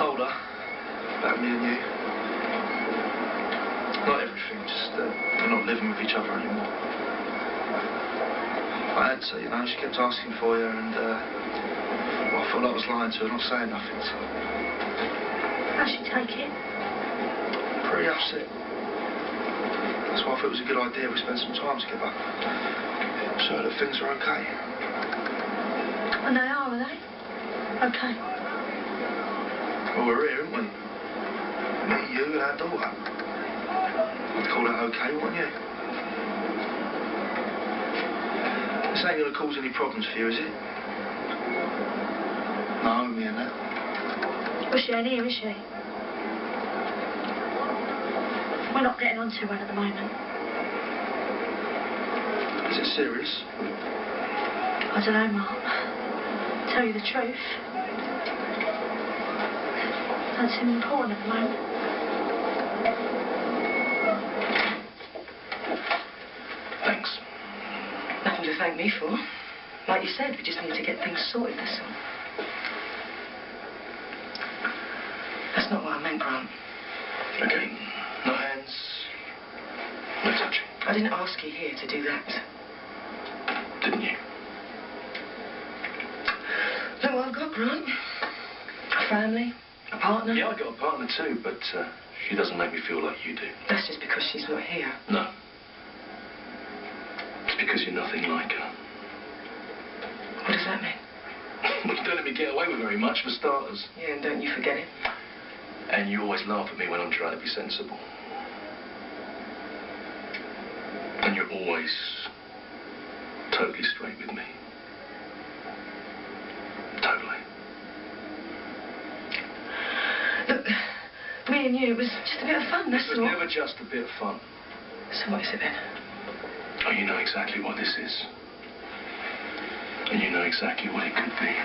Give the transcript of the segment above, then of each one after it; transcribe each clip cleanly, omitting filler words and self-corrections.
told her about me and you. Not everything, just we're not living with each other anymore. I had to, you know, she kept asking for you, and well, I felt like I was lying to her, not saying nothing, so... How'd she take it? Pretty upset. That's why I thought it was a good idea we spend some time together. So that things are okay. And they are they? Okay. Well, we're here, aren't we? Me, you, and our daughter. I'd call that okay, wouldn't you? This ain't gonna cause any problems for you, is it? Naomi and that. Well, she ain't here, is she? We're not getting on too well at the moment. Is it serious? I don't know, Mark. Tell you the truth. Don't seem important at the moment. Thanks. Nothing to thank me for. Like you said, we just need to get things sorted, that's all. That's not what I meant, Grant. Okay. No hands. No touching. I didn't ask you here to do that. Didn't you? Look what I've got, Grant. A family, a partner. Yeah, I got a partner too, but she doesn't make me feel like you do. That's just because she's not here. No. It's because you're nothing like her. What does that mean? Well, you don't let me get away with very much, for starters. Yeah, and don't you forget it. And you always laugh at me when I'm trying to be sensible. And you're always totally straight with me. Totally. Look, me and you, it was just a bit of fun, that's all. It was never just a bit of fun. So what is it then? Oh, you know exactly what this is. And you know exactly what it could be.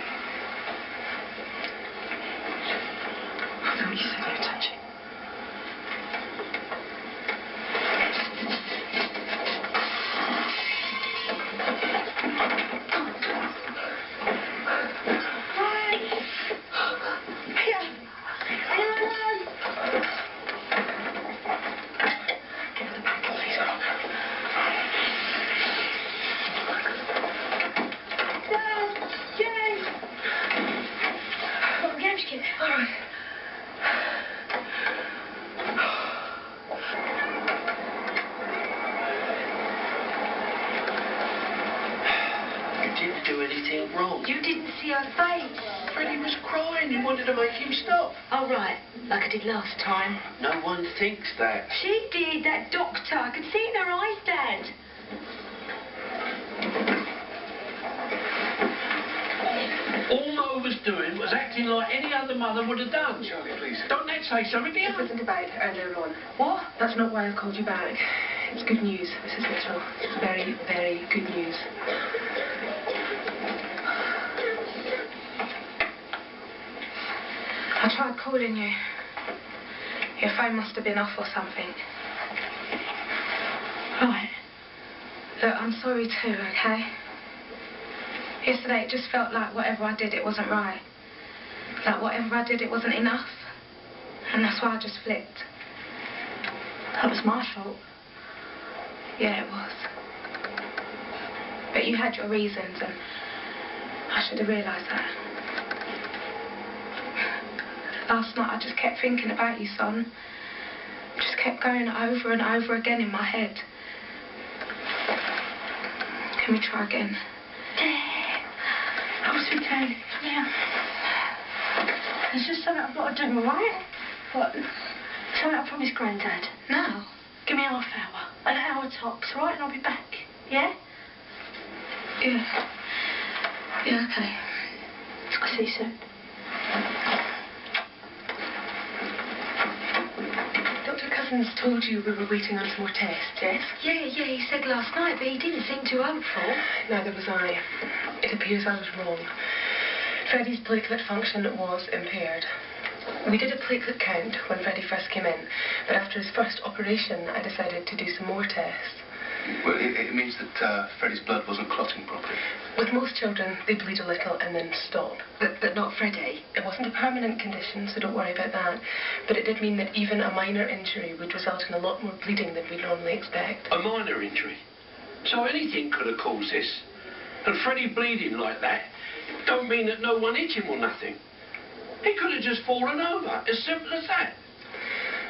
I thought you said no touching. You didn't see her face. Freddie was crying. You wanted to make him stop. Oh, right. Like I did last time. No one thinks that. She did, that doctor. I could see it in her eyes, Dad. All Mo was doing was acting like any other mother would have done. Charlie, please. Don't that say something to you? This wasn't about earlier on. What? That's not why I've called you back. It's good news, Mrs. Little. Very, very good news. I tried calling you. Your phone must have been off or something. Right. Look, I'm sorry too, okay? Yesterday it just felt like whatever I did, it wasn't right. Like whatever I did, it wasn't enough. And that's why I just flipped. That was my fault. Yeah, it was. But you had your reasons, and I should have realised that. Last night I just kept thinking about you, son. Just kept going over and over again in my head. Can we try again? That was okay. Yeah. There's just something I've got to do, all right? What? Something I promised Grandad. No. Give me half hour. An hour tops, all right? And I'll be back. Yeah? Yeah. Yeah, okay. I'll see you soon. Dr. Cousins told you we were waiting on some more tests, yes? Yeah, he said last night, but he didn't seem too hopeful. Neither was I. It appears I was wrong. Freddie's platelet function was impaired. We did a platelet count when Freddie first came in, but after his first operation, I decided to do some more tests. Well, it means that Freddie's blood wasn't clotting properly. With most children, they bleed a little and then stop. But not Freddie. It wasn't wasn't a permanent condition, so don't worry about that. But it did mean that even a minor injury would result in a lot more bleeding than we'd normally expect. A minor injury? So anything could have caused this. And Freddie bleeding like that don't mean that no one hit him or nothing. He could have just fallen over, as simple as that.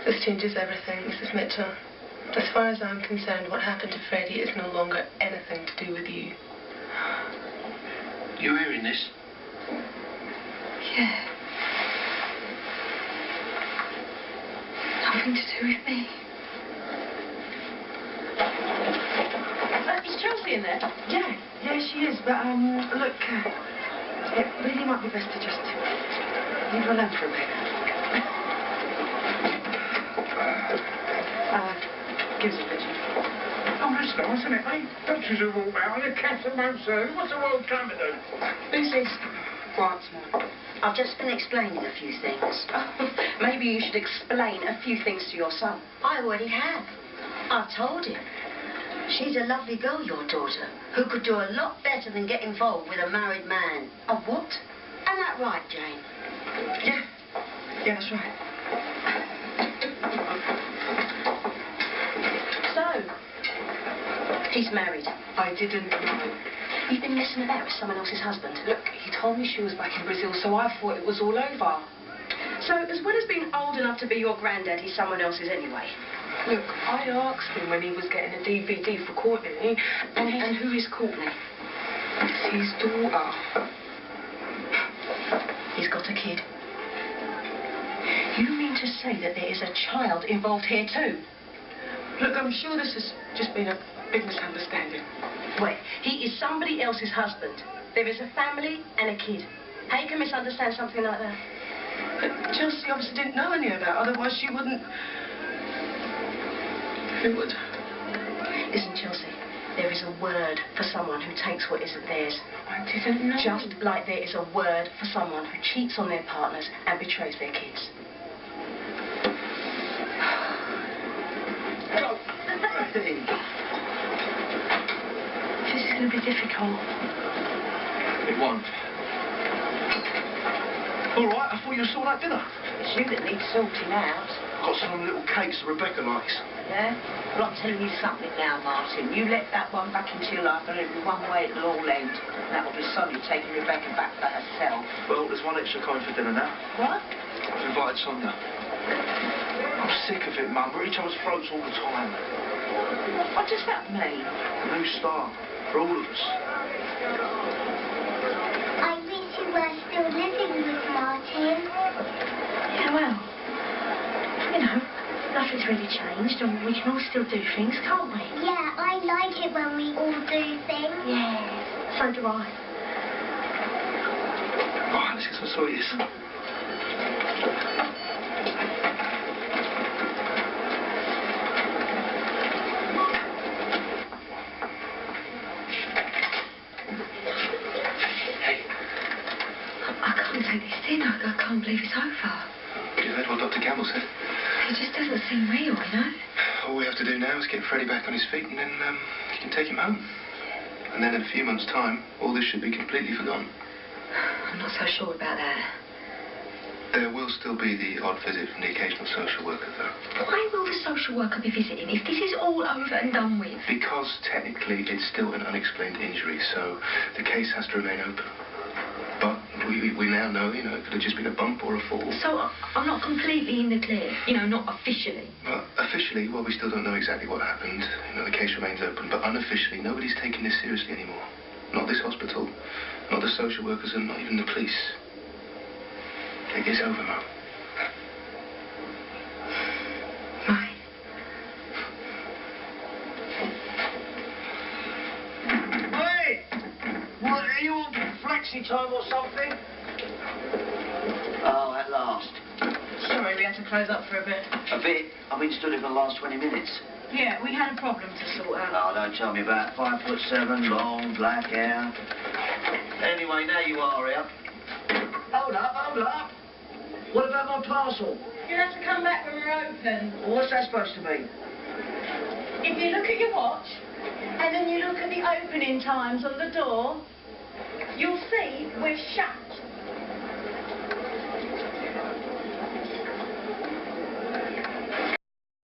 This changes everything, Mrs. Mitchell. As far as I'm concerned, what happened to Freddie is no longer anything to do with you. You hearing this? Yeah. Nothing to do with me. Is Chelsea in there? Yeah, she is. But, look, it really might be best to just leave her alone for a bit. Give us a picture. Oh, that's nice, isn't it, mate? Doctors are all out and the cats and mouse soon. What's the world coming to? Who's this? Quiet, Small. I've just been explaining a few things. Maybe you should explain a few things to your son. I already have. I've told him. She's a lovely girl, your daughter, who could do a lot better than get involved with a married man. A what? Am that right, Jane? Yeah, that's right. So, he's married. I didn't know. You've been messing about with someone else's husband. Look, he told me she was back in Brazil, so I thought it was all over. So, as well as being old enough to be your granddad, he's someone else's anyway. Look, I asked him when he was getting a DVD for Courtney, And who is Courtney? it's his daughter. He's got a kid. You mean to say that there is a child involved here too? Look, I'm sure this has just been a big misunderstanding. Wait, he is somebody else's husband. There is a family and a kid. How you can misunderstand something like that? But Chelsea obviously didn't know any of that, otherwise she wouldn't... Who would? Listen, Chelsea, there is a word for someone who takes what isn't theirs. I didn't know. Just like there is a word for someone who cheats on their partners and betrays their kids. This is going to be difficult. It won't. All right, I thought you saw that dinner. It's you that needs sorting out. Got some little cakes that Rebecca likes. Yeah? Well, I'm telling you something now, Martin. You let that one back into your life and it'll be one way it'll all end. That'll be Sonia taking Rebecca back for herself. Well, there's one extra coming for dinner now. What? I've invited Sonia. I'm sick of it, Mum. We're at each other's throats all the time. What does that mean? A new start for all of us. I wish you were still living with Martin. Yeah, well, you know, nothing's really changed and we can all still do things, can't we? Yeah, I like it when we all do things. Yeah, so do I. Right, let's get some sweeties. I can't take this dinner. I can't believe it's over. You heard what Dr. Campbell said? It just doesn't seem real, you know? All we have to do now is get Freddie back on his feet and then you can take him home. And then in a few months' time, all this should be completely forgotten. I'm not so sure about that. There will still be the odd visit from the occasional social worker, though. Why will the social worker be visiting if this is all over and done with? Because technically it's still an unexplained injury, so the case has to remain open. But we now know, you know, it could have just been a bump or a fall. So I'm not completely in the clear, you know, not officially. Well, officially, well, we still don't know exactly what happened. You know, the case remains open. But unofficially, nobody's taking this seriously anymore. Not this hospital, not the social workers, and not even the police. It is over, Mum. Right. Hey! What, are you on flexi time or something? Oh, at last. Sorry, we had to close up for a bit. A bit. I've been stood here for the last 20 minutes. Yeah, we had a problem to sort out. Oh, don't tell me about it. 5'7", long, black hair. Anyway, now you are here. Hold up. What about my parcel? You'll have to come back when we're open. What's that supposed to mean? If you look at your watch, and then you look at the opening times on the door, you'll see we're shut.